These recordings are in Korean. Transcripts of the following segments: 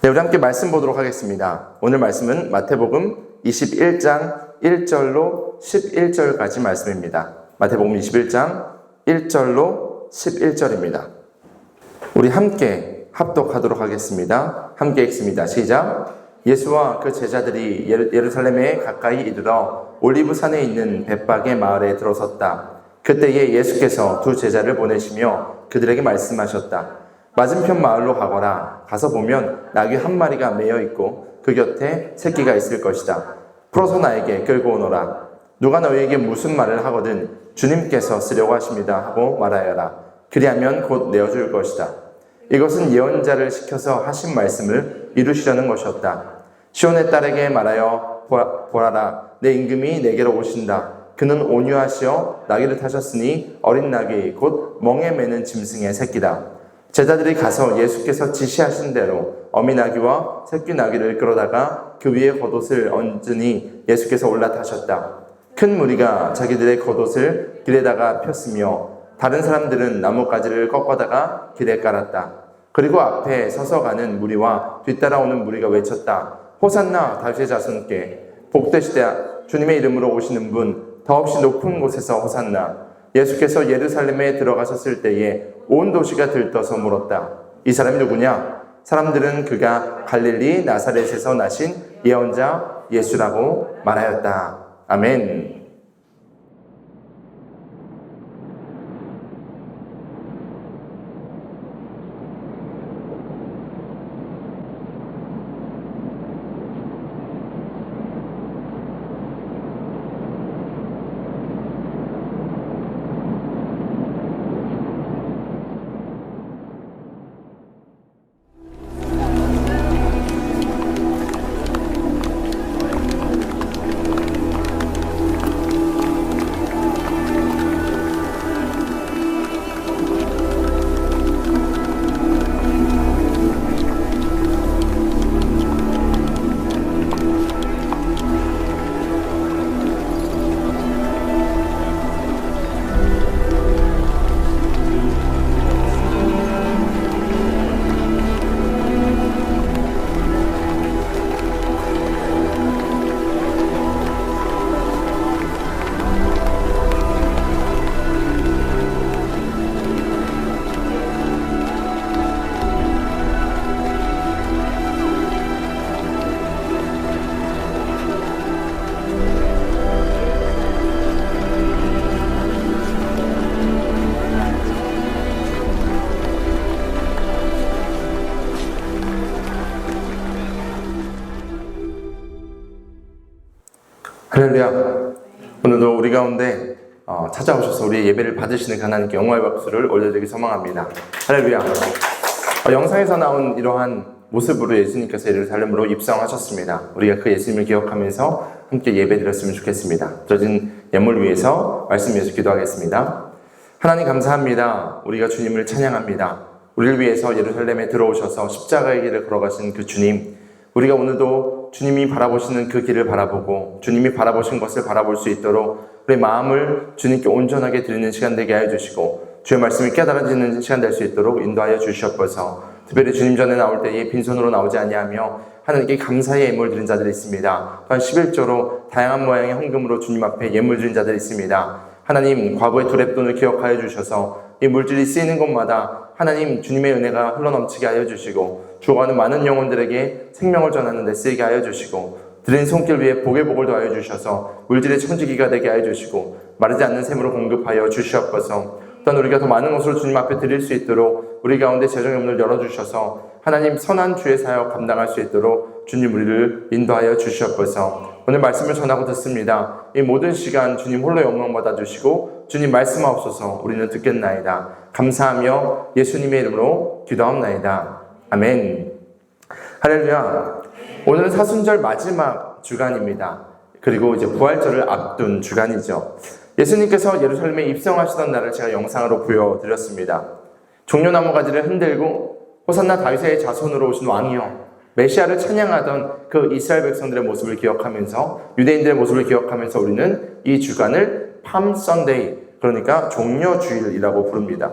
네, 우리 함께 말씀 보도록 하겠습니다. 오늘 말씀은 마태복음 21장 1절로 11절까지 말씀입니다. 마태복음 21장 1절로 11절입니다. 우리 함께 합독하도록 하겠습니다. 함께 읽습니다. 시작! 예수와 그 제자들이 예루살렘에 가까이 이르러 올리브산에 있는 벳박의 마을에 들어섰다. 그때에 예수께서 두 제자를 보내시며 그들에게 말씀하셨다. 맞은편 마을로 가거라. 가서 보면 나귀 한 마리가 매여 있고 그 곁에 새끼가 있을 것이다. 풀어서 나에게 끌고 오너라. 누가 너희에게 무슨 말을 하거든 주님께서 쓰려고 하십니다 하고 말하여라. 그리하면 곧 내어줄 것이다. 이것은 예언자를 시켜서 하신 말씀을 이루시려는 것이었다. 시온의 딸에게 말하여 보라라. 내 임금이 내게로 오신다. 그는 온유하시어 나귀를 타셨으니 어린 나귀 곧 멍에 매는 짐승의 새끼다. 제자들이 가서 예수께서 지시하신 대로 어미 나귀와 새끼 나귀를 끌어다가 그 위에 겉옷을 얹으니 예수께서 올라타셨다. 큰 무리가 자기들의 겉옷을 길에다가 폈으며 다른 사람들은 나뭇가지를 꺾어다가 길에 깔았다. 그리고 앞에 서서 가는 무리와 뒤따라오는 무리가 외쳤다. 호산나 다윗의 자손께 복되시되 주님의 이름으로 오시는 분 더없이 높은 곳에서 호산나. 예수께서 예루살렘에 들어가셨을 때에 온 도시가 들떠서 물었다. 이 사람이 누구냐? 사람들은 그가 갈릴리 나사렛에서 나신 예언자 예수라고 말하였다. 아멘. 할렐루야. 오늘도 우리 가운데 찾아오셔서 우리의 예배를 받으시는 하나님께 영광의 박수를 올려드리기 소망합니다. 할렐루야. 영상에서 나온 이러한 모습으로 예수님께서 예루살렘으로 입성하셨습니다. 우리가 그 예수님을 기억하면서 함께 예배드렸으면 좋겠습니다. 드려진 예물 위해서 말씀 위해서 기도하겠습니다. 하나님 감사합니다. 우리가 주님을 찬양합니다. 우리를 위해서 예루살렘에 들어오셔서 십자가의 길을 걸어가신 그 주님, 우리가 오늘도 주님이 바라보시는 그 길을 바라보고 주님이 바라보신 것을 바라볼 수 있도록 우리 마음을 주님께 온전하게 드리는 시간 되게 하여 주시고 주의 말씀이 깨달아지는 시간 될 수 있도록 인도하여 주시옵소서. 특별히 주님 전에 나올 때에 빈손으로 나오지 아니하며 하나님께 감사의 예물 드린 자들이 있습니다. 또한 11조로 다양한 모양의 헌금으로 주님 앞에 예물 드린 자들이 있습니다. 하나님 과거의 두랩돈을 기억하여 주셔서 이 물질이 쓰이는 곳마다 하나님 주님의 은혜가 흘러넘치게 하여 주시고 죽어가는 많은 영혼들에게 생명을 전하는 데 쓰이게 하여 주시고 드린 손길 위에 복의 복을 더하여 주셔서 물질의 천지기가 되게 하여 주시고 마르지 않는 샘으로 공급하여 주시옵소서. 또한 우리가 더 많은 것으로 주님 앞에 드릴 수 있도록 우리 가운데 재정의 문을 열어주셔서 하나님 선한 주의 사역 감당할 수 있도록 주님 우리를 인도하여 주시옵소서. 오늘 말씀을 전하고 듣습니다. 이 모든 시간 주님 홀로 영광 받아주시고 주님 말씀하옵소서. 우리는 듣겠나이다. 감사하며 예수님의 이름으로 기도하옵나이다. 아멘. 할렐루야. 오늘은 사순절 마지막 주간입니다. 그리고 이제 부활절을 앞둔 주간이죠. 예수님께서 예루살렘에 입성하시던 날을 제가 영상으로 보여드렸습니다. 종려나무 가지를 흔들고 호산나 다윗의 자손으로 오신 왕이여 메시아를 찬양하던 그 이스라엘 백성들의 모습을 기억하면서 유대인들의 모습을 기억하면서 우리는 이 주간을 팜 선데이, 그러니까 종려주일이라고 부릅니다.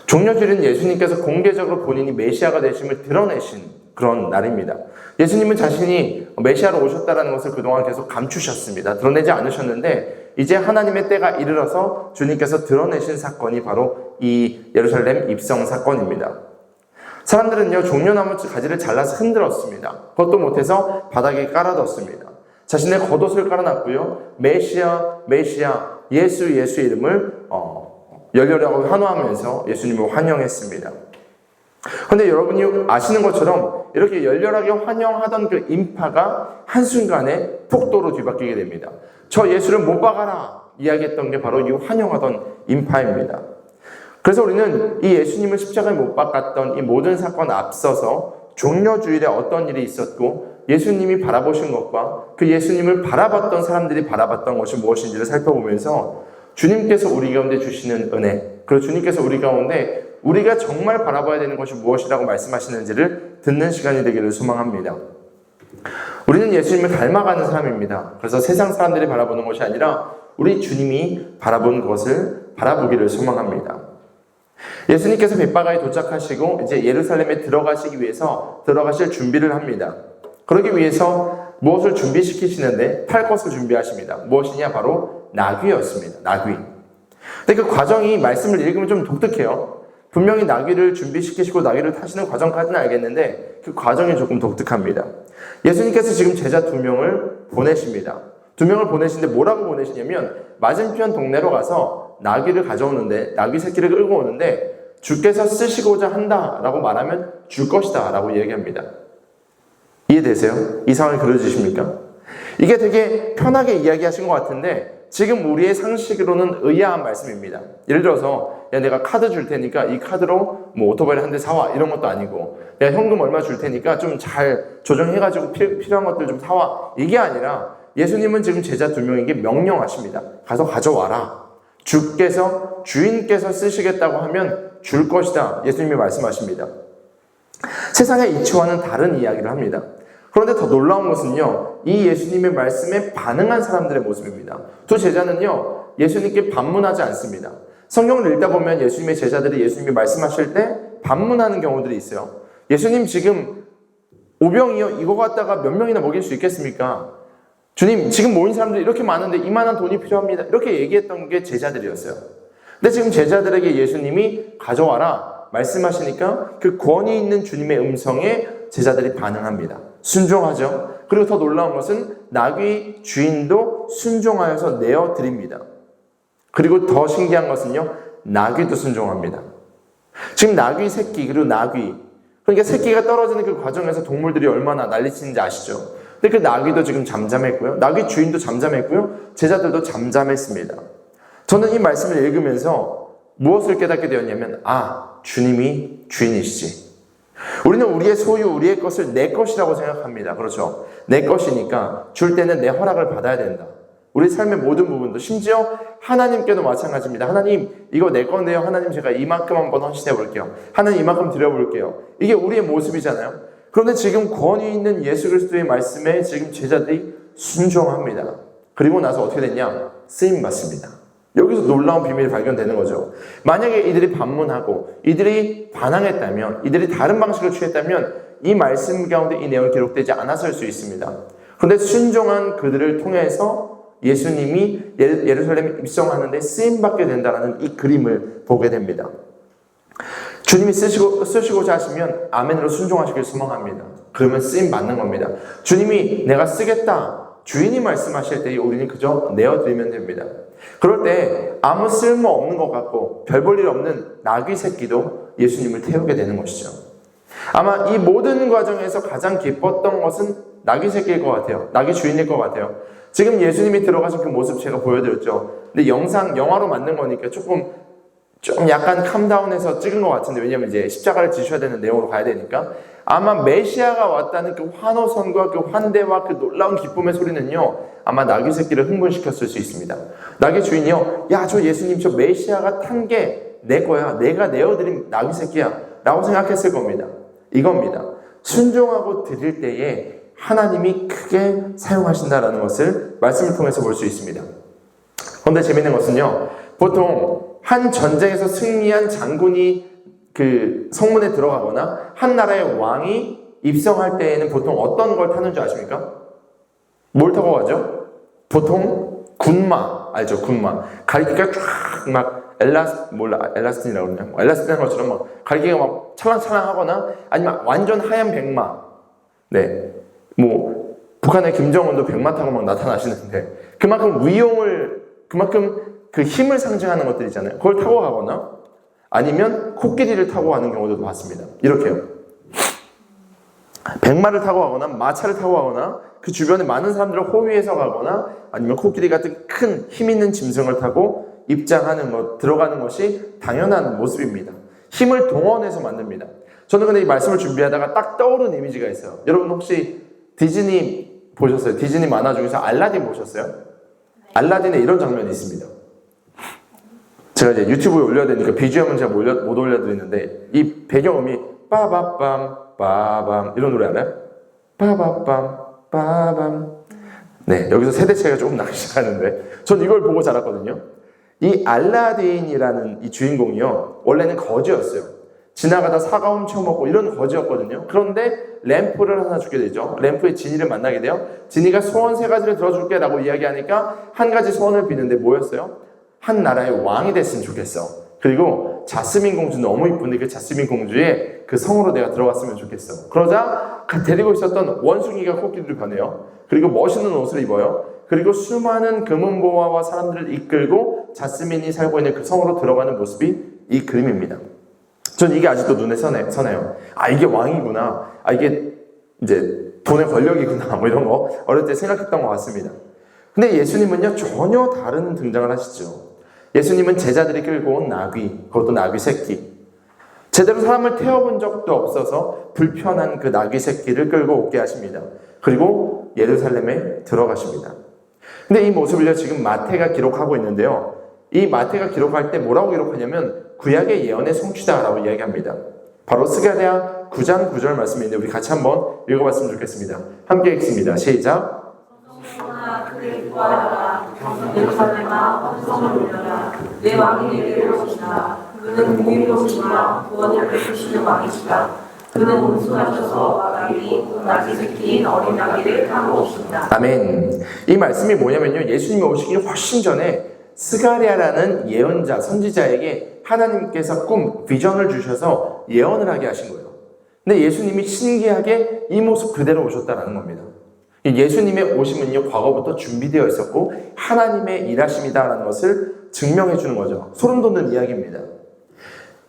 종려주일은 예수님께서 공개적으로 본인이 메시아가 되심을 드러내신 그런 날입니다. 예수님은 자신이 메시아로 오셨다는 것을 그동안 계속 감추셨습니다. 드러내지 않으셨는데 이제 하나님의 때가 이르러서 주님께서 드러내신 사건이 바로 이 예루살렘 입성 사건입니다. 사람들은요, 종려나무 가지를 잘라서 흔들었습니다. 그것도 못해서 바닥에 깔아뒀습니다. 자신의 겉옷을 깔아놨고요, 메시아, 메시아, 예수, 예수 이름을 열렬하게 환호하면서 예수님을 환영했습니다. 그런데 여러분이 아시는 것처럼 이렇게 열렬하게 환영하던 그 인파가 한순간에 폭도로 뒤바뀌게 됩니다. 저 예수를 못 박아라 이야기했던 게 바로 이 환영하던 인파입니다. 그래서 우리는 이 예수님을 십자가에 못 박았던 이 모든 사건 앞서서 종려주일에 어떤 일이 있었고 예수님이 바라보신 것과 그 예수님을 바라봤던 사람들이 바라봤던 것이 무엇인지를 살펴보면서 주님께서 우리 가운데 주시는 은혜, 그리고 주님께서 우리 가운데 우리가 정말 바라봐야 되는 것이 무엇이라고 말씀하시는지를 듣는 시간이 되기를 소망합니다. 우리는 예수님을 닮아가는 사람입니다. 그래서 세상 사람들이 바라보는 것이 아니라 우리 주님이 바라본 것을 바라보기를 소망합니다. 예수님께서 벳바가에 도착하시고 이제 예루살렘에 들어가시기 위해서 들어가실 준비를 합니다. 그러기 위해서 무엇을 준비시키시는데 탈 것을 준비하십니다. 무엇이냐? 바로 나귀였습니다. 나귀. 근데 그 과정이 말씀을 읽으면 좀 독특해요. 분명히 나귀를 준비시키시고 나귀를 타시는 과정까지는 알겠는데 그 과정이 조금 독특합니다. 예수님께서 지금 제자 2명을 보내십니다. 2명을 보내시는데 뭐라고 보내시냐면 맞은편 동네로 가서 나귀를 가져오는데 나귀 새끼를 끌고 오는데 주께서 쓰시고자 한다라고 말하면 줄 것이다 라고 얘기합니다. 이해되세요? 이 상황이 그려지십니까? 이게 되게 편하게 이야기하신 것 같은데 지금 우리의 상식으로는 의아한 말씀입니다. 예를 들어서 야, 내가 카드 줄 테니까 이 카드로 뭐 오토바이를 한 대 사와 이런 것도 아니고 내가 현금 얼마 줄 테니까 좀 잘 조정해가지고 필요한 것들 좀 사와 이게 아니라 예수님은 지금 제자 2명에게 명령하십니다. 가서 가져와라. 주인께서 쓰시겠다고 하면 줄 것이다. 예수님이 말씀하십니다. 세상의 이치와는 다른 이야기를 합니다. 그런데 더 놀라운 것은요, 이 예수님의 말씀에 반응한 사람들의 모습입니다. 두 제자는요, 예수님께 반문하지 않습니다. 성경을 읽다 보면 예수님의 제자들이 예수님이 말씀하실 때 반문하는 경우들이 있어요. 예수님 지금 오병이요, 이거 갖다가 몇 명이나 먹일 수 있겠습니까? 주님, 지금 모인 사람들이 이렇게 많은데 이만한 돈이 필요합니다. 이렇게 얘기했던 게 제자들이었어요. 근데 지금 제자들에게 예수님이 가져와라 말씀하시니까 그 권위 있는 주님의 음성에 제자들이 반응합니다. 순종하죠. 그리고 더 놀라운 것은 나귀 주인도 순종하여서 내어드립니다. 그리고 더 신기한 것은요, 나귀도 순종합니다. 지금 나귀 새끼 그리고 나귀, 그러니까 새끼가 떨어지는 그 과정에서 동물들이 얼마나 난리치는지 아시죠? 근데 그 나귀도 지금 잠잠했고요, 나귀 주인도 잠잠했고요, 제자들도 잠잠했습니다. 저는 이 말씀을 읽으면서 무엇을 깨닫게 되었냐면 주님이 주인이시지. 우리는 우리의 소유, 우리의 것을 내 것이라고 생각합니다. 그렇죠? 내 것이니까 줄 때는 내 허락을 받아야 된다. 우리 삶의 모든 부분도, 심지어 하나님께도 마찬가지입니다. 하나님, 이거 내 건데요. 하나님, 제가 이만큼 한번 헌신해 볼게요. 하나님, 이만큼 드려볼게요. 이게 우리의 모습이잖아요. 그런데 지금 권위 있는 예수 그리스도의 말씀에 지금 제자들이 순종합니다. 그리고 나서 어떻게 됐냐? 쓰임받습니다. 여기서 놀라운 비밀이 발견되는 거죠. 만약에 이들이 반문하고 이들이 반항했다면, 이들이 다른 방식을 취했다면 이 말씀 가운데 이 내용이 기록되지 않았을 수 있습니다. 그런데 순종한 그들을 통해서 예수님이 예루살렘에 입성하는데 쓰임받게 된다는 이 그림을 보게 됩니다. 주님이 쓰시고자 하시면 아멘으로 순종하시길 소망합니다. 그러면 쓰임받는 겁니다. 주님이 내가 쓰겠다, 주인이 말씀하실 때 우리는 그저 내어드리면 됩니다. 그럴 때 아무 쓸모없는 것 같고 별 볼 일 없는 나귀 새끼도 예수님을 태우게 되는 것이죠. 아마 이 모든 과정에서 가장 기뻤던 것은 나귀 새끼일 것 같아요. 나귀 주인일 것 같아요. 지금 예수님이 들어가신 그 모습 제가 보여드렸죠. 근데 영화로 만든 거니까 좀 약간 캄다운해서 찍은 것 같은데, 왜냐면 이제 십자가를 지셔야 되는 내용으로 가야 되니까. 아마 메시아가 왔다는 그 환호성과 그 환대와 그 놀라운 기쁨의 소리는요, 아마 나귀 새끼를 흥분시켰을 수 있습니다. 나귀 주인이요, 야, 저 예수님, 저 메시아가 탄 게 내 거야. 내가 내어드린 나귀 새끼야. 라고 생각했을 겁니다. 이겁니다. 순종하고 드릴 때에 하나님이 크게 사용하신다라는 것을 말씀을 통해서 볼 수 있습니다. 그런데 재밌는 것은요, 보통 한 전쟁에서 승리한 장군이 그 성문에 들어가거나 한 나라의 왕이 입성할 때에는 보통 어떤 걸 타는 줄 아십니까? 뭘 타고 가죠? 보통 군마 알죠? 군마. 갈기가 쫙 막 엘라스틴이라고 그러냐? 엘라스틴한 것처럼 막 갈기가 막 찰랑찰랑하거나 아니면 완전 하얀 백마. 네, 뭐 북한의 김정은도 백마 타고 막 나타나시는데 그만큼 그 힘을 상징하는 것들 있잖아요. 그걸 타고 가거나 아니면 코끼리를 타고 가는 경우도 봤습니다. 이렇게요. 백마를 타고 가거나 마차를 타고 가거나 그 주변에 많은 사람들을 호위해서 가거나 아니면 코끼리 같은 큰 힘 있는 짐승을 타고 입장하는 것, 들어가는 것이 당연한 모습입니다. 힘을 동원해서 만듭니다. 저는 근데 이 말씀을 준비하다가 딱 떠오른 이미지가 있어요. 여러분 혹시 디즈니 보셨어요? 디즈니 만화 중에서 알라딘 보셨어요? 알라딘에 이런 장면이 있습니다. 제가 이제 유튜브에 올려야 되니까 BGM은 제가 못 올려드리는데 이 배경음이 빠바빰 빠밤 이런 노래 알아요? 빠바빰 빠밤. 네, 여기서 세대 차이가 조금 나기 시작하는데 전 이걸 보고 자랐거든요. 이 알라딘이라는 이 주인공이요, 원래는 거지였어요. 지나가다 사과 훔쳐먹고 이런 거지였거든요. 그런데 램프를 하나 주게 되죠. 램프의 지니를 만나게 돼요. 지니가 소원 3가지를 들어줄게 라고 이야기하니까 한 가지 소원을 비는데 뭐였어요? 한 나라의 왕이 됐으면 좋겠어. 그리고 자스민 공주 너무 이쁜데 그 자스민 공주의 그 성으로 내가 들어갔으면 좋겠어. 그러자 데리고 있었던 원숭이가 코끼리로 변해요. 그리고 멋있는 옷을 입어요. 그리고 수많은 금은보화와 사람들을 이끌고 자스민이 살고 있는 그 성으로 들어가는 모습이 이 그림입니다. 전 이게 아직도 눈에 서네요. 아, 이게 왕이구나. 아, 이게 이제 돈의 권력이구나. 뭐 이런 거 어릴 때 생각했던 것 같습니다. 근데 예수님은요, 전혀 다른 등장을 하시죠. 예수님은 제자들이 끌고 온 나귀, 그것도 나귀 새끼. 제대로 사람을 태워본 적도 없어서 불편한 그 나귀 새끼를 끌고 오게 하십니다. 그리고 예루살렘에 들어가십니다. 근데 이 모습을요, 지금 마태가 기록하고 있는데요. 이 마태가 기록할 때 뭐라고 기록하냐면 구약의 예언의 성취다라고 이야기합니다. 바로 스가랴 9장 9절 말씀인데 우리 같이 한번 읽어봤으면 좋겠습니다. 함께 읽습니다. 시작. 내 왕이 내게 오시다. 그는 공의로우시며 구원을 베푸시는 왕이시다. 그는 온순하셔서 나귀 새끼인 어린 나귀를 타고 오신다. 아멘. 이 말씀이 뭐냐면요, 예수님이 오시기 훨씬 전에 스가랴라는 예언자, 선지자에게 하나님께서 비전을 주셔서 예언을 하게 하신 거예요. 근데 예수님이 신기하게 이 모습 그대로 오셨다라는 겁니다. 예수님의 오심은요, 과거부터 준비되어 있었고 하나님의 일하심이다라는 것을 증명해 주는 거죠. 소름 돋는 이야기입니다.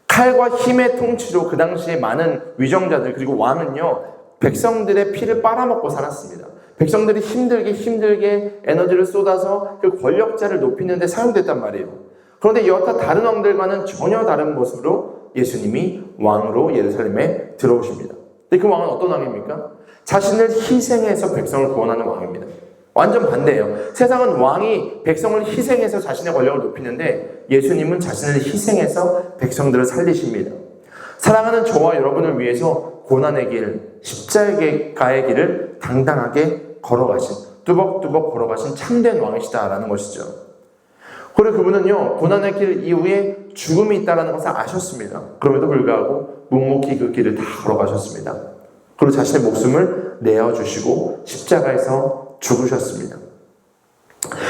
칼과 힘의 통치로 그 당시에 많은 위정자들 그리고 왕은요, 백성들의 피를 빨아먹고 살았습니다. 백성들이 힘들게 에너지를 쏟아서 그 권력자를 높이는 데 사용됐단 말이에요. 그런데 여타 다른 왕들과는 전혀 다른 모습으로 예수님이 왕으로 예루살렘에 들어오십니다. 근데 그 왕은 어떤 왕입니까? 자신을 희생해서 백성을 구원하는 왕입니다. 완전 반대예요. 세상은 왕이 백성을 희생해서 자신의 권력을 높이는데 예수님은 자신을 희생해서 백성들을 살리십니다. 사랑하는 저와 여러분을 위해서 고난의 길, 십자가의 길을 당당하게 걸어가신, 뚜벅뚜벅 걸어가신 참된 왕이시다라는 것이죠. 그리고 그분은요, 고난의 길 이후에 죽음이 있다는 것을 아셨습니다. 그럼에도 불구하고 묵묵히 그 길을 다 걸어가셨습니다. 그리고 자신의 목숨을 내어주시고 십자가에서 죽으셨습니다.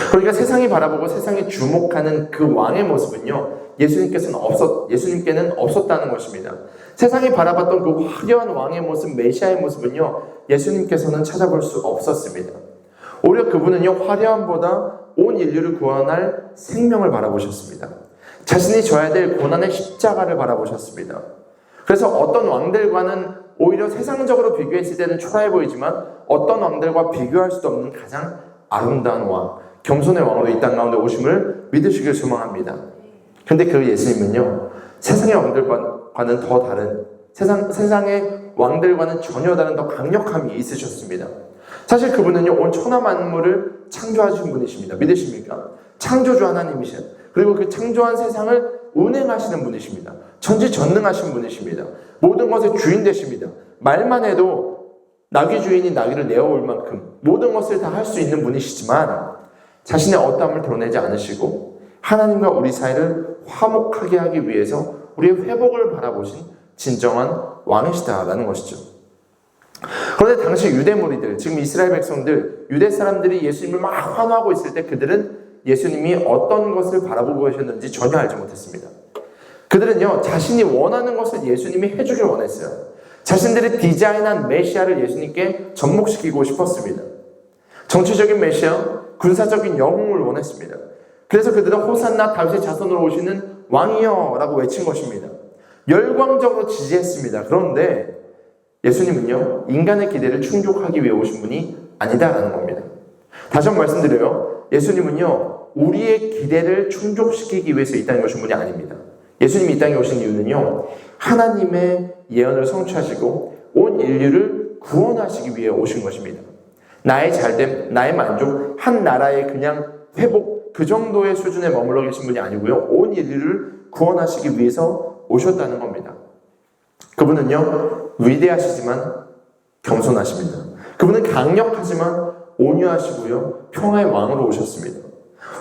그러니까 세상이 바라보고 세상이 주목하는 그 왕의 모습은요, 예수님께는 없었다는 것입니다. 세상이 바라봤던 그 화려한 왕의 모습, 메시아의 모습은요, 예수님께서는 찾아볼 수 없었습니다. 오히려 그분은요, 화려함보다 온 인류를 구원할 생명을 바라보셨습니다. 자신이 져야 될 고난의 십자가를 바라보셨습니다. 그래서 어떤 왕들과는 오히려 세상적으로 비교했을 때는 초라해 보이지만 어떤 왕들과 비교할 수도 없는 가장 아름다운 왕, 겸손의 왕으로 이 땅 가운데 오심을 믿으시길 소망합니다. 근데 그 예수님은요, 세상의 왕들과는 더 다른, 세상의 왕들과는 전혀 다른 더 강력함이 있으셨습니다. 사실 그분은요, 온 천하 만물을 창조하신 분이십니다. 믿으십니까? 창조주 하나님이신, 그리고 그 창조한 세상을 운행하시는 분이십니다. 천지전능하신 분이십니다. 모든 것의 주인 되십니다. 말만 해도 나귀 주인이 나귀를 내어올 만큼 모든 것을 다 할 수 있는 분이시지만 자신의 어떠함을 드러내지 않으시고 하나님과 우리 사이를 화목하게 하기 위해서 우리의 회복을 바라보신 진정한 왕이시다라는 것이죠. 그런데 당시 유대 무리들, 지금 이스라엘 백성들, 유대 사람들이 예수님을 막 환호하고 있을 때 그들은 예수님이 어떤 것을 바라보고 계셨는지 전혀 알지 못했습니다. 그들은요, 자신이 원하는 것을 예수님이 해주길 원했어요. 자신들이 디자인한 메시아를 예수님께 접목시키고 싶었습니다. 정치적인 메시아, 군사적인 영웅을 원했습니다. 그래서 그들은 호산나 다윗의 자손으로 오시는 왕이여 라고 외친 것입니다. 열광적으로 지지했습니다. 그런데 예수님은요, 인간의 기대를 충족하기 위해 오신 분이 아니다라는 겁니다. 다시 한번 말씀드려요. 예수님은요, 우리의 기대를 충족시키기 위해서 이 땅에 오신 분이 아닙니다. 예수님이 이 땅에 오신 이유는요, 하나님의 예언을 성취하시고 온 인류를 구원하시기 위해 오신 것입니다. 나의 잘됨, 나의 만족, 한 나라의 그냥 회복, 그 정도의 수준에 머물러 계신 분이 아니고요, 온 인류를 구원하시기 위해서 오셨다는 겁니다. 그분은요, 위대하시지만 겸손하십니다. 그분은 강력하지만 온유하시고요, 평화의 왕으로 오셨습니다.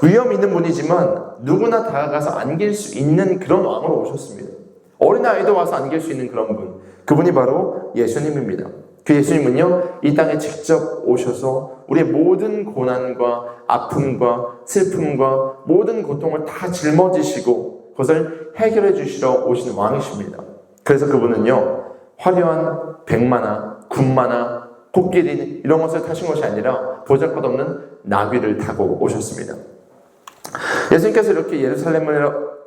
위험 있는 분이지만 누구나 다가가서 안길 수 있는 그런 왕으로 오셨습니다. 어린아이도 와서 안길 수 있는 그런 분, 그분이 바로 예수님입니다. 그 예수님은요, 이 땅에 직접 오셔서 우리의 모든 고난과 아픔과 슬픔과 모든 고통을 다 짊어지시고 그것을 해결해 주시러 오시는 왕이십니다. 그래서 그분은요, 화려한 백마나 군마나 코끼리 이런 것을 타신 것이 아니라 보잘것없는 나귀를 타고 오셨습니다. 예수님께서 이렇게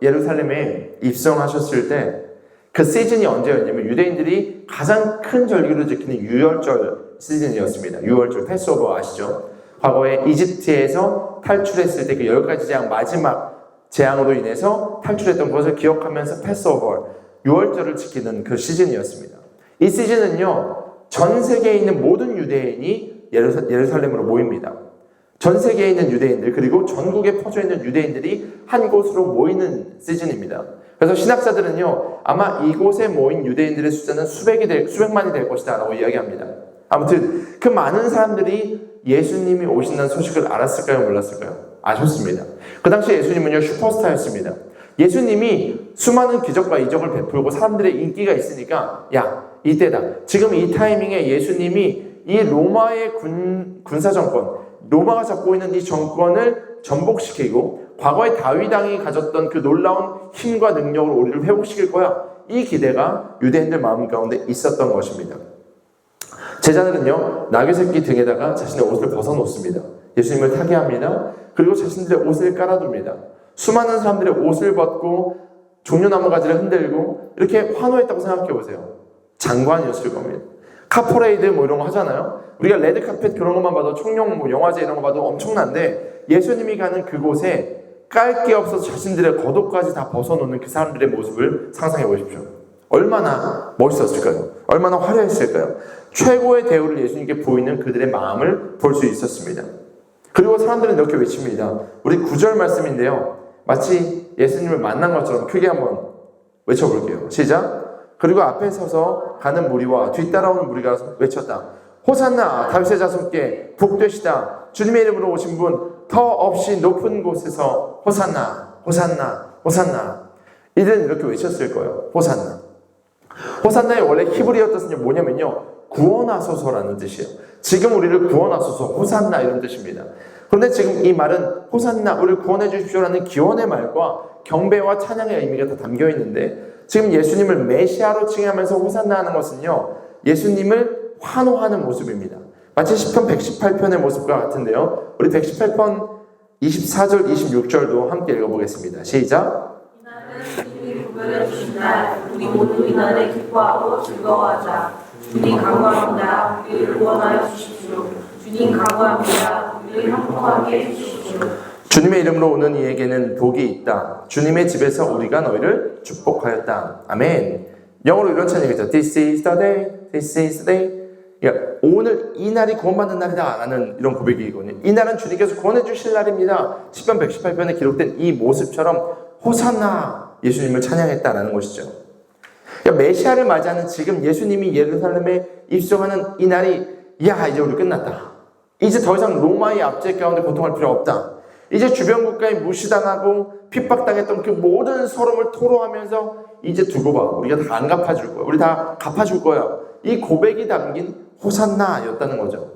예루살렘에 입성하셨을 때 그 시즌이 언제였냐면 유대인들이 가장 큰 절기로 지키는 유월절 시즌이었습니다. 유월절 패스오버 아시죠? 과거에 이집트에서 탈출했을 때 그 10가지 재앙 마지막 재앙으로 인해서 탈출했던 것을 기억하면서 패스오버 유월절을 지키는 그 시즌이었습니다. 이 시즌은요, 전 세계에 있는 모든 유대인이 예루살렘으로 모입니다. 전 세계에 있는 유대인들, 그리고 전국에 퍼져 있는 유대인들이 한 곳으로 모이는 시즌입니다. 그래서 신학자들은요, 아마 이곳에 모인 유대인들의 숫자는 수백만이 될 것이다 라고 이야기합니다. 아무튼 그 많은 사람들이 예수님이 오신다는 소식을 알았을까요? 몰랐을까요? 아셨습니다. 그 당시 예수님은요, 슈퍼스타였습니다. 예수님이 수많은 기적과 이적을 베풀고 사람들의 인기가 있으니까, 야, 이때다. 지금 이 타이밍에 예수님이 이 로마의 군사 정권, 로마가 잡고 있는 이 정권을 전복시키고 과거의 다윗 왕이 가졌던 그 놀라운 힘과 능력으로 우리를 회복시킬 거야. 이 기대가 유대인들 마음 가운데 있었던 것입니다. 제자들은요, 나귀 새끼 등에다가 자신의 옷을 벗어놓습니다. 예수님을 타게 합니다. 그리고 자신들의 옷을 깔아둡니다. 수많은 사람들의 옷을 벗고 종려나무 가지를 흔들고 이렇게 환호했다고 생각해 보세요. 장관이었을 겁니다. 카퍼레이드 뭐 이런 거 하잖아요. 우리가 레드카펫 그런 것만 봐도 청룡 뭐 영화제 이런 거 봐도 엄청난데, 예수님이 가는 그곳에 깔 게 없어서 자신들의 겉옷까지 다 벗어놓는 그 사람들의 모습을 상상해 보십시오. 얼마나 멋있었을까요? 얼마나 화려했을까요? 최고의 대우를 예수님께 보이는 그들의 마음을 볼 수 있었습니다. 그리고 사람들은 이렇게 외칩니다. 우리 9절 말씀인데요, 마치 예수님을 만난 것처럼 크게 한번 외쳐볼게요. 시작! 그리고 앞에 서서 가는 무리와 뒤따라오는 무리가 외쳤다. 호산나 다윗의 자손께 복되시다. 주님의 이름으로 오신 분 더 없이 높은 곳에서 호산나 호산나 호산나. 이들은 이렇게 외쳤을 거예요. 호산나. 호산나의 원래 히브리어 뜻은 뭐냐면요, 구원하소서라는 뜻이에요. 지금 우리를 구원하소서, 호산나 이런 뜻입니다. 그런데 지금 이 말은 호산나, 우리를 구원해 주십시오라는 기원의 말과 경배와 찬양의 의미가 다 담겨 있는데, 지금 예수님을 메시아로 칭하면서 호산나 하는 것은요, 예수님을 환호하는 모습입니다. 마치 시편 118편의 모습과 같은데요. 우리 118편 24절, 26절도 함께 읽어보겠습니다. 시작! 이날은 주님이 구별해 주신 날, 우리 모두 이날에 기뻐하고 즐거워하자. 주님 강구합니다. 우리를 구원하여 주십시오. 주님 강구합니다. 우리를 형통하게 해주십시오. 주님의 이름으로 오는 이에게는 복이 있다. 주님의 집에서 우리가 너희를 축복하였다. 아멘. 영어로 이런 찬양이죠. This is the day. This is the day. 그러니까 오늘 이 날이 구원받는 날이다 라는 이런 고백이거든요. 이 날은 주님께서 구원해 주실 날입니다. 시편 118편에 기록된 이 모습처럼 호산나, 예수님을 찬양했다라는 것이죠. 그러니까 메시아를 맞이하는 지금 예수님이 예루살렘에 입성하는 이 날이, 야, 이제 우리 끝났다. 이제 더 이상 로마의 압제 가운데 고통할 필요 없다. 이제 주변 국가에 무시당하고 핍박당했던 그 모든 서름을 토로하면서 이제 두고 봐. 우리가 다 안 갚아줄 거야. 우리 다 갚아줄 거야. 이 고백이 담긴 호산나였다는 거죠.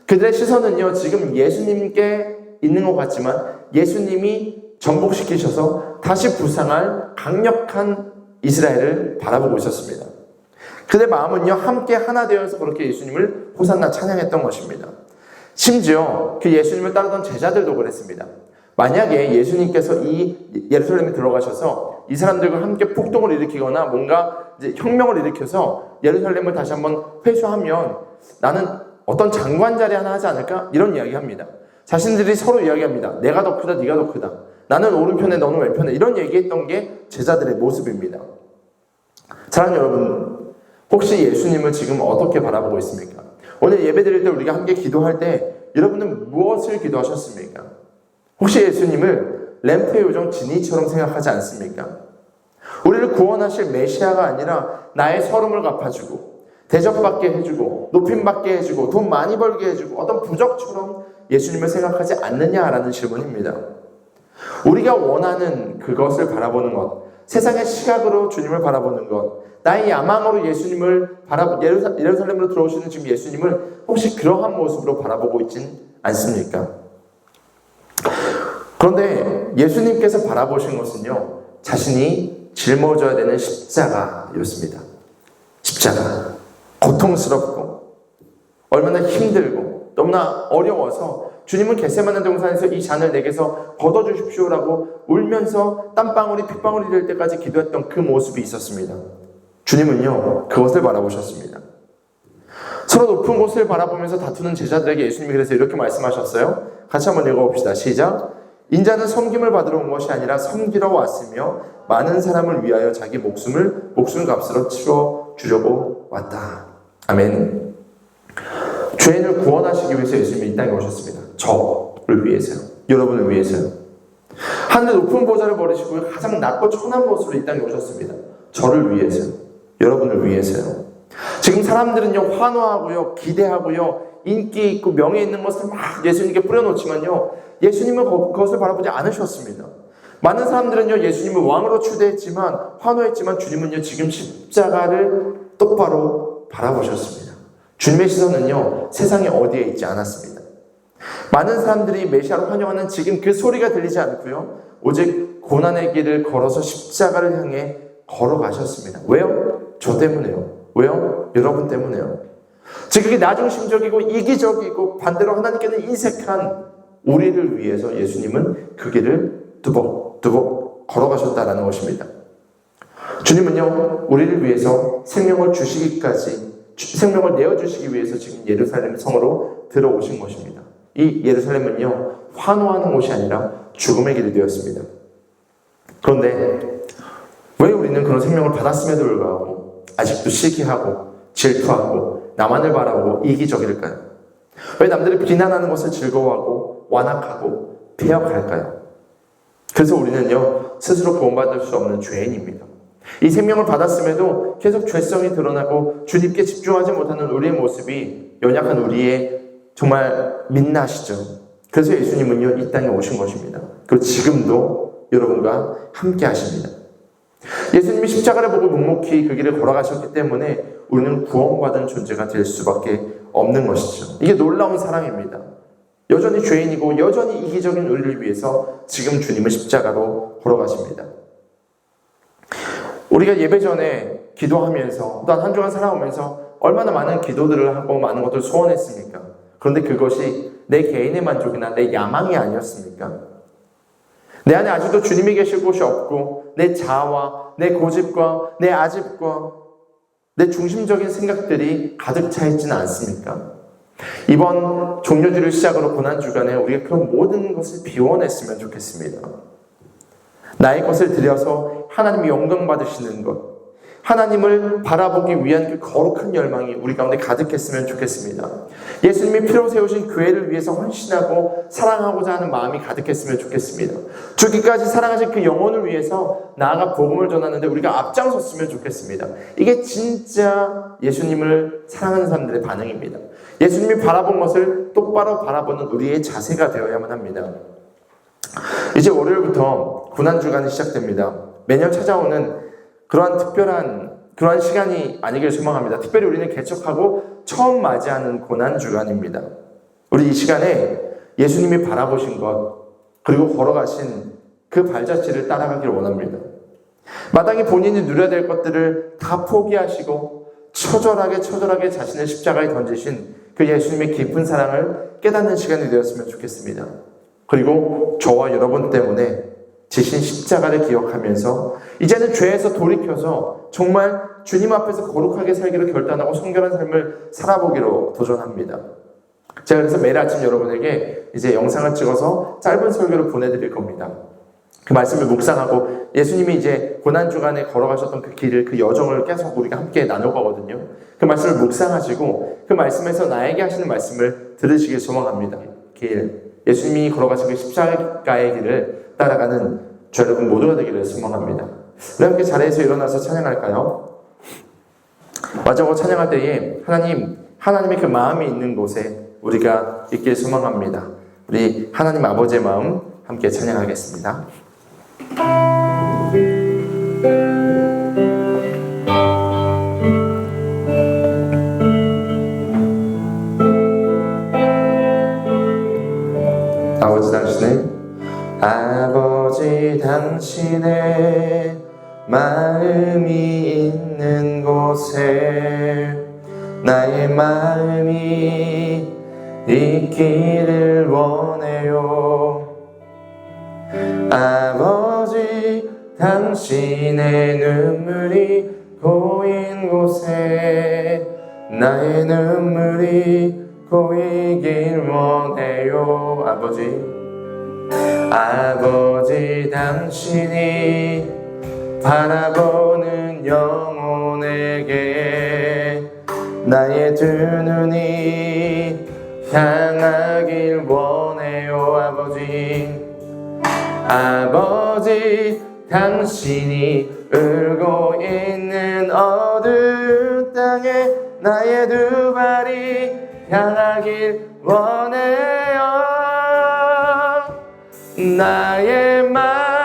그들의 시선은요, 지금 예수님께 있는 것 같지만 예수님이 정복시키셔서 다시 부상할 강력한 이스라엘을 바라보고 있었습니다. 그들의 마음은요, 함께 하나 되어서 그렇게 예수님을 호산나 찬양했던 것입니다. 심지어 그 예수님을 따르던 제자들도 그랬습니다. 만약에 예수님께서 이 예루살렘에 들어가셔서 이 사람들과 함께 폭동을 일으키거나 뭔가 이제 혁명을 일으켜서 예루살렘을 다시 한번 회수하면 나는 어떤 장관 자리 하나 하지 않을까? 이런 이야기합니다. 자신들이 서로 이야기합니다. 내가 더 크다, 네가 더 크다. 나는 오른편에, 너는 왼편에. 이런 얘기했던 게 제자들의 모습입니다. 사랑하는 여러분, 혹시 예수님을 지금 어떻게 바라보고 있습니까? 오늘 예배 드릴 때 우리가 함께 기도할 때 여러분은 무엇을 기도하셨습니까? 혹시 예수님을 램프의 요정 지니처럼 생각하지 않습니까? 우리를 구원하실 메시아가 아니라 나의 서름을 갚아주고 대접받게 해주고 높임받게 해주고 돈 많이 벌게 해주고 어떤 부적처럼 예수님을 생각하지 않느냐라는 질문입니다. 우리가 원하는 그것을 바라보는 것, 세상의 시각으로 주님을 바라보는 것, 나의 야망으로 예수님을 예루살렘으로 들어오시는 지금 예수님을 혹시 그러한 모습으로 바라보고 있진 않습니까? 그런데 예수님께서 바라보신 것은요, 자신이 짊어져야 되는 십자가였습니다. 십자가. 고통스럽고 얼마나 힘들고 너무나 어려워서 주님은 겟세마네 동산에서 이 잔을 내게서 걷어주십시오라고 울면서 땀방울이 핏방울이 될 때까지 기도했던 그 모습이 있었습니다. 주님은요, 그것을 바라보셨습니다. 서로 높은 곳을 바라보면서 다투는 제자들에게 예수님이 그래서 이렇게 말씀하셨어요. 같이 한번 읽어봅시다. 시작. 인자는 섬김을 받으러 온 것이 아니라 섬기러 왔으며 많은 사람을 위하여 자기 목숨값으로 치러주려고 왔다. 아멘. 죄인을 구원하시기 위해서 예수님이 이 땅에 오셨습니다. 저를 위해서요. 여러분을 위해서요. 하늘 높은 보좌를 버리시고 가장 낮고 천한 곳으로 이 땅에 오셨습니다. 저를 위해서요. 여러분을 위해서요. 지금 사람들은요, 환호하고요, 기대하고요, 인기 있고 명예 있는 것을 막 예수님께 뿌려놓지만요, 예수님은 그것을 바라보지 않으셨습니다. 많은 사람들은요, 예수님을 왕으로 추대했지만, 환호했지만, 주님은요, 지금 십자가를 똑바로 바라보셨습니다. 주님의 시선은요, 세상에 어디에 있지 않았습니다. 많은 사람들이 메시아로 환영하는 지금 그 소리가 들리지 않고요, 오직 고난의 길을 걸어서 십자가를 향해 걸어가셨습니다. 왜요? 저 때문에요. 왜요? 여러분 때문에요. 즉 그게 나중심적이고 이기적이고 반대로 하나님께는 인색한 우리를 위해서 예수님은 그 길을 두벅두벅 걸어가셨다라는 것입니다. 주님은요, 우리를 위해서 생명을 내어주시기 위해서 지금 예루살렘 성으로 들어오신 것입니다. 이 예루살렘은요, 환호하는 곳이 아니라 죽음의 길이 되었습니다. 그런데 왜 우리는 그런 생명을 받았음에도 불구하고 아직도 시기하고 질투하고 나만을 바라보고 이기적일까요? 왜 남들이 비난하는 것을 즐거워하고 완악하고 폐역할까요? 그래서 우리는요, 스스로 구원받을 수 없는 죄인입니다. 이 생명을 받았음에도 계속 죄성이 드러나고 주님께 집중하지 못하는 우리의 모습이 연약한 우리의 정말 민낯이죠. 그래서 예수님은요, 이 땅에 오신 것입니다. 그리고 지금도 여러분과 함께 하십니다. 예수님이 십자가를 보고 묵묵히 그 길을 걸어가셨기 때문에 우리는 구원받은 존재가 될 수밖에 없는 것이죠. 이게 놀라운 사랑입니다. 여전히 죄인이고 여전히 이기적인 우리를 위해서 지금 주님은 십자가로 걸어가십니다. 우리가 예배 전에 기도하면서 또한 한 주간 살아오면서 얼마나 많은 기도들을 하고 많은 것들을 소원했습니까? 그런데 그것이 내 개인의 만족이나 내 야망이 아니었습니까? 내 안에 아직도 주님이 계실 곳이 없고 내 자아와 내 고집과 내 아집과 내 중심적인 생각들이 가득 차 있지는 않습니까? 이번 종료주를 시작으로 고난주간에 우리가 그런 모든 것을 비워냈으면 좋겠습니다. 나의 것을 들여서 하나님이 영광 받으시는 것, 하나님을 바라보기 위한 그 거룩한 열망이 우리 가운데 가득했으면 좋겠습니다. 예수님이 피로 세우신 교회를 위해서 헌신하고 사랑하고자 하는 마음이 가득했으면 좋겠습니다. 죽기까지 사랑하신 그 영혼을 위해서 나아가 복음을 전하는데 우리가 앞장섰으면 좋겠습니다. 이게 진짜 예수님을 사랑하는 사람들의 반응입니다. 예수님이 바라본 것을 똑바로 바라보는 우리의 자세가 되어야만 합니다. 이제 월요일부터 고난주간이 시작됩니다. 매년 찾아오는 그러한 특별한 그러한 시간이 아니길 소망합니다. 특별히 우리는 개척하고 처음 맞이하는 고난 주간입니다. 우리 이 시간에 예수님이 바라보신 것, 그리고 걸어가신 그 발자취를 따라가기를 원합니다. 마땅히 본인이 누려야 될 것들을 다 포기하시고 처절하게 자신의 십자가에 던지신 그 예수님의 깊은 사랑을 깨닫는 시간이 되었으면 좋겠습니다. 그리고 저와 여러분 때문에 지신 십자가를 기억하면서 이제는 죄에서 돌이켜서 정말 주님 앞에서 거룩하게 살기를 결단하고 성결한 삶을 살아보기로 도전합니다. 제가 그래서 매일 아침 여러분에게 이제 영상을 찍어서 짧은 설교를 보내드릴 겁니다. 그 말씀을 묵상하고 예수님이 이제 고난주간에 걸어가셨던 그 길을, 그 여정을 계속 우리가 함께 나눌 거거든요. 그 말씀을 묵상하시고 그 말씀에서 나에게 하시는 말씀을 들으시길 소망합니다. 예수님이 걸어가신 그 십자가의 길을 따라가는 저 여러분 모두가 되기를 소망합니다. 우리 함께 자리에서 일어나서 찬양할까요? 마지막으로 찬양할 때에 하나님의 그 마음이 있는 곳에 우리가 있길 소망합니다. 우리 하나님 아버지의 마음 함께 찬양하겠습니다. 아버지 당신의 마음이 있는 곳에 나의 마음이 있기를 원해요. 아버지 당신의 눈물이 고인 곳에 나의 눈물이 고이길 원해요. 아버지 당신이 바라보는 영혼에게 나의 두 눈이 향하길 원해요. 아버지 당신이 울고 있는 어두운 땅에 나의 두 발이 향하길 원해요. 나의 마음이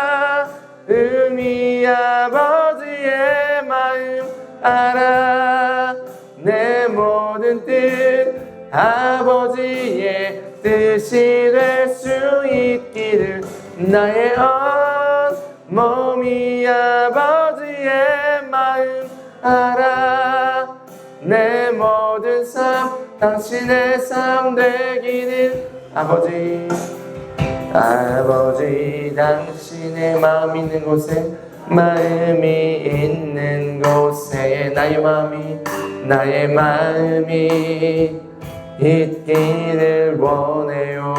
아버지의 마음 알아. 내 모든 뜻 아버지의 뜻이 될 수 있기를. 나의 온몸이 아버지의 마음 알아. 내 모든 삶 당신의 삶 되기를. 아버지 당신의 마음 있는 곳에 마음이 있는 곳에 나의 마음이 있기를 원해요.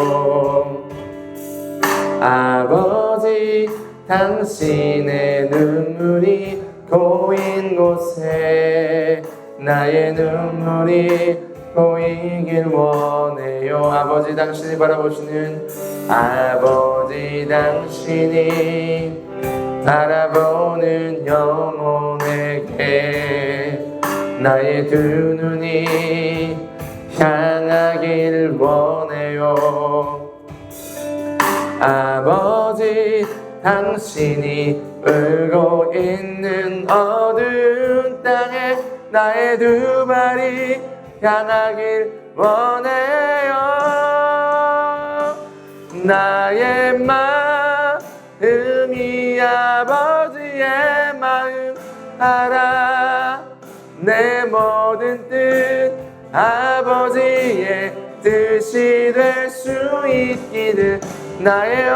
아버지 당신의 눈물이 고인 곳에 나의 눈물이 고이길 원해요. 아버지 당신이 바라보시는 아버지 당신이 바라보는 영혼에게 나의 두 눈이 향하길 원해요. 아버지 당신이 울고 있는 어두운 땅에 나의 두 발이 향하길 원해요. 나의 마음이 아버지의 마음 알아. 내 모든 뜻 아버지의 뜻이 될 수 있기를. 나의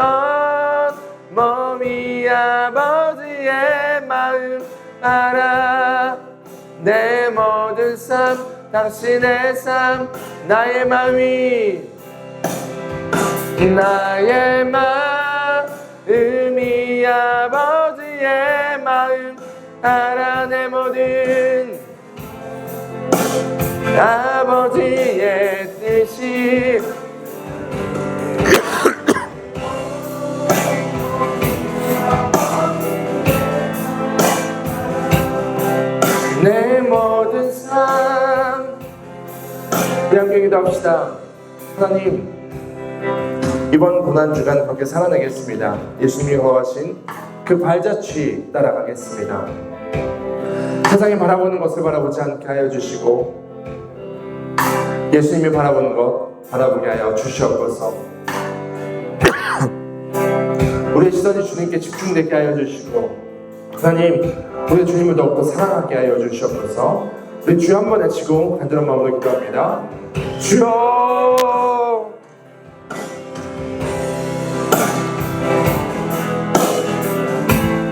온몸이 아버지의 마음 알아. 내 모든 삶 당신의 삶 나의 마음이 아버지의 마음 알아. 내 모든 아버지의 뜻이 내 모든 삶. 우리 함께 기도합시다. 하나님, 이번 고난주간 그렇게 살아내겠습니다. 예수님이 걸어가신 그 발자취 따라가겠습니다. 세상이 바라보는 것을 바라보지 않게 하여 주시고 예수님이 바라보는 것 바라보게 하여 주시옵소서. 우리의 시선이 주님께 집중되게 하여 주시고 하나님 우리 주님을 더욱더 사랑하게 하여 주시옵소서. 우리 주여 한번 외치고 간절한 마음으로 기도합니다. 주여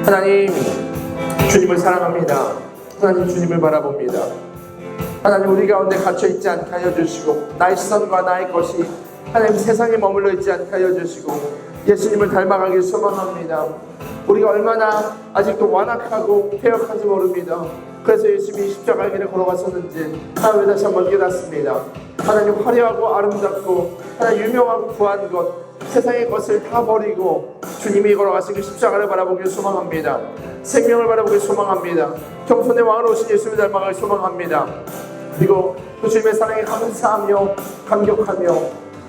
하나님 주님을 사랑합니다. 하나님 주님을 바라봅니다. 하나님 우리 가운데 갇혀있지 않게 하여 주시고 나의 시선과 나의 것이 하나님 세상에 머물러 있지 않게 하여 주시고 예수님을 닮아가길 소망합니다. 우리가 얼마나 아직도 완악하고 패역한지 모릅니다. 그래서 예수님이 십자가의 길에 걸어가셨는지 하나님 다시 한번 깨닫습니다. 하나님 화려하고 아름답고 하나님 유명하고 부한 것 세상의 것을 다 버리고 주님이 걸어가신 그 십자가를 바라보길 소망합니다. 생명을 바라보길 소망합니다. 겸손의 왕으로 오신 예수님을 닮아가길 소망합니다. 그리고 그 주님의 사랑에 감사하며 감격하며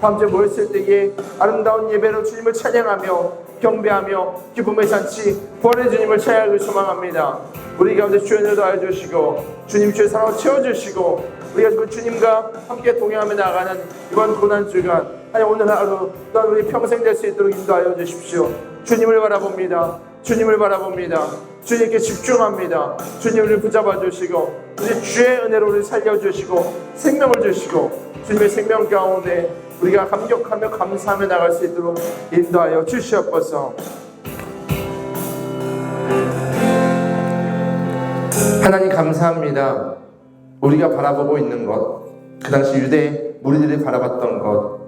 다음주에 모였을 때에 아름다운 예배로 주님을 찬양하며 경배하며 기쁨의 잔치 부활의 주님을 찬양하길 소망합니다. 우리 가운데 주의 은혜를 더하여 주시고 주님 주의 사랑을 채워주시고 우리가 그 주님과 함께 동행하며 나아가는 이번 고난주간 아니 오늘 하루 또한 우리 평생 될 수 있도록 인도하여 주십시오. 주님을 바라봅니다. 주님을 바라봅니다. 주님께 집중합니다. 주님을 붙잡아 주시고 우리 주의 은혜로 우리를 살려주시고 생명을 주시고 주님의 생명 가운데 우리가 감격하며 감사하며 나갈 수 있도록 인도하여 주시옵소서. 하나님 감사합니다. 우리가 바라보고 있는 것, 그 당시 유대 무리들이 바라봤던 것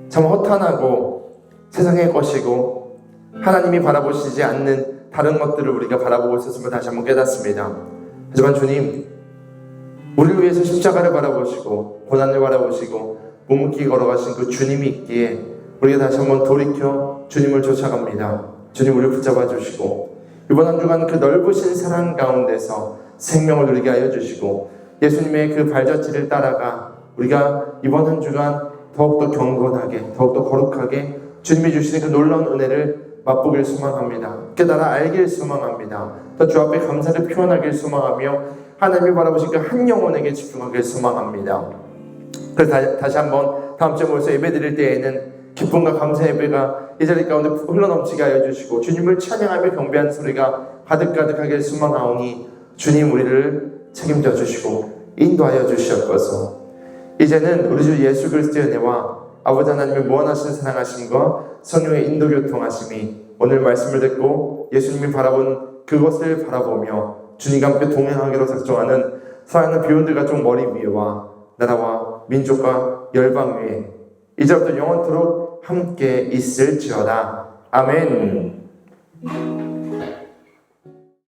참 허탄하고 세상의 것이고 하나님이 바라보시지 않는 다른 것들을 우리가 바라보고 있었음을 다시 한번 깨닫습니다. 하지만 주님, 우리를 위해서 십자가를 바라보시고 고난을 바라보시고 묵묵히 걸어가신 그 주님이 있기에 우리가 다시 한번 돌이켜 주님을 쫓아갑니다. 주님 우리를 붙잡아 주시고 이번 한 주간 그 넓으신 사랑 가운데서 생명을 누리게 하여 주시고 예수님의 그 발자취를 따라가 우리가 이번 한 주간 더욱더 경건하게 더욱더 거룩하게 주님이 주시는 그 놀라운 은혜를 맛보길 소망합니다. 깨달아 알길 소망합니다. 또 주 앞에 감사를 표현하길 소망하며 하나님이 바라보신 그 한 영혼에게 집중하길 소망합니다. 그래서 다시 한번 다음 주에 모여서 예배 드릴 때에는 기쁨과 감사 예배가 이 자리 가운데 흘러넘치게 하여 주시고 주님을 찬양하며 경배하는 소리가 가득가득하게 소망하오니 주님 우리를 책임져 주시고 인도하여 주시옵소서. 이제는 우리 주 예수 그리스도의 은혜와 아버지 하나님의 무한하신 사랑하심과 성령의 인도 교통하심이 오늘 말씀을 듣고 예수님이 바라본 그것을 바라보며 주님과 함께 동행하기로 작정하는 사랑하는 비혼들 가족 머리 위에와 나라와 민족과 열방 위에 이제부터 영원토록 함께 있을지어다. 아멘.